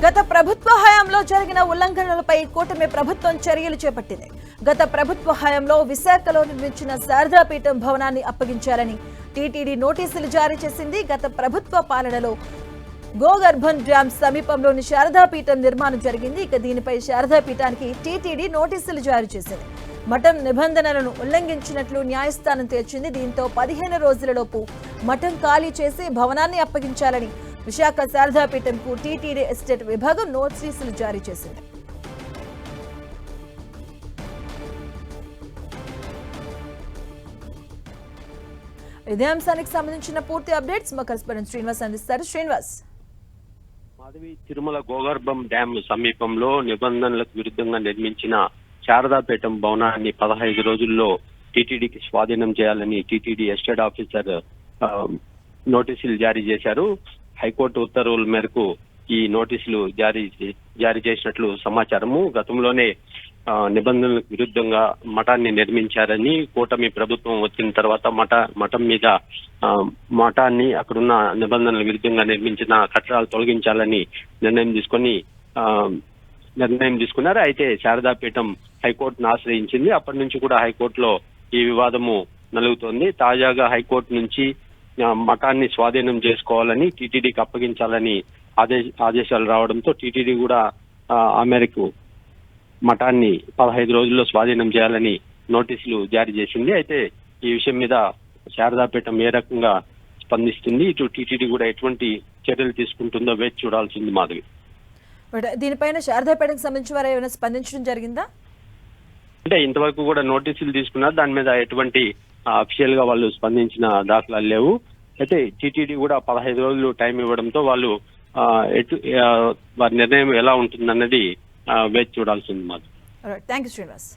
గత ప్రభుత్వ హయాంలో జరిగిన ఉల్లంఘనలపై కూటమి ప్రభుత్వం చర్యలు చేపట్టింది. గత ప్రభుత్వ హయాంలో విశాఖలో నిర్మించిన శారదాపీఠం భవనాన్ని అప్పగించాలని టీటీడీ నోటీసులు జారీ చేసింది. గత ప్రభుత్వ పాలనలో గోగర్భన్ డ్యాం సమీపంలోని శారదాపీఠం నిర్మాణం జరిగింది. ఇక దీనిపై శారదాపీఠానికి టీటీడీ నోటీసులు జారీ చేసింది. మఠం నిబంధనలను ఉల్లంఘించినట్లు న్యాయస్థానం తేల్చింది. దీంతో 15 రోజులలోపు మఠం ఖాళీ చేసి భవనాన్ని అప్పగించాలని విశాఖ శారదాపీఠంకు టీటీడీ ఎస్టేట్ విభాగం నోటీసులు జారీ చేసింది. ఇదే అంశానికి సంబంధించిన పూర్తి అప్డేట్స్ మా కరెస్పాండెంట్ శ్రీనివాస్ అందిస్తారు. శ్రీనివాస్, మాధవి, తిరుమల గోగర్భం డ్యాం సమీపంలో నిబంధనలకు విరుద్ధంగా నిర్మించిన శారదాపీఠం భవనాన్ని 15 రోజుల్లో టీటీడీకి స్వాధీనం చేయాలని టీటీడీ ఎస్టేట్ ఆఫీసర్ నోటీసులు జారీ చేశారు. హైకోర్టు ఉత్తర్వుల మేరకు ఈ నోటీసులు జారీ చేసినట్లు సమాచారము. గతంలోనే నిబంధనలకు విరుద్ధంగా మఠాన్ని నిర్మించారని కూటమి ప్రభుత్వం వచ్చిన తర్వాత మఠం మీద మఠాన్ని అక్కడున్న నిబంధనల విరుద్ధంగా నిర్మించిన కట్టడాలు తొలగించాలని నిర్ణయం తీసుకున్నారు. అయితే శారదాపీఠం హైకోర్టును ఆశ్రయించింది. అప్పటి నుంచి కూడా హైకోర్టులో ఈ వివాదము నలుగుతోంది. తాజాగా హైకోర్టు నుంచి మఠాన్ని స్వాధీనం చేసుకోవాలని, టీటీడీకి అప్పగించాలని ఆదేశాలు రావడంతో టీటీడీ కూడా ఆ మేరకు మఠాన్ని 15 రోజుల్లో స్వాధీనం చేయాలని నోటీసులు జారీ చేసింది. అయితే ఈ విషయం మీద శారదాపీఠం ఏ రకంగా స్పందిస్తుంది, ఇటు టీటీడీ కూడా ఎటువంటి చర్యలు తీసుకుంటుందో వేచి చూడాల్సింది. మాధవి, దీనిపైన శారదాపీఠంకి సంబంధించి వారు ఏమైనా స్పందించడం జరిగిందా? అంటే ఇంతవరకు కూడా నోటీసులు తీసుకున్నారు. దాని మీద ఎటువంటి అఫీషియల్ గా వాళ్ళు స్పందించిన దాఖలాలు లేవు. అయితే టీటీడీ కూడా 15 రోజులు టైం ఇవ్వడంతో వాళ్ళు వారి నిర్ణయం ఎలా ఉంటుందన్నది వేచి చూడాల్సింది. మాది. Thank you Srinivas.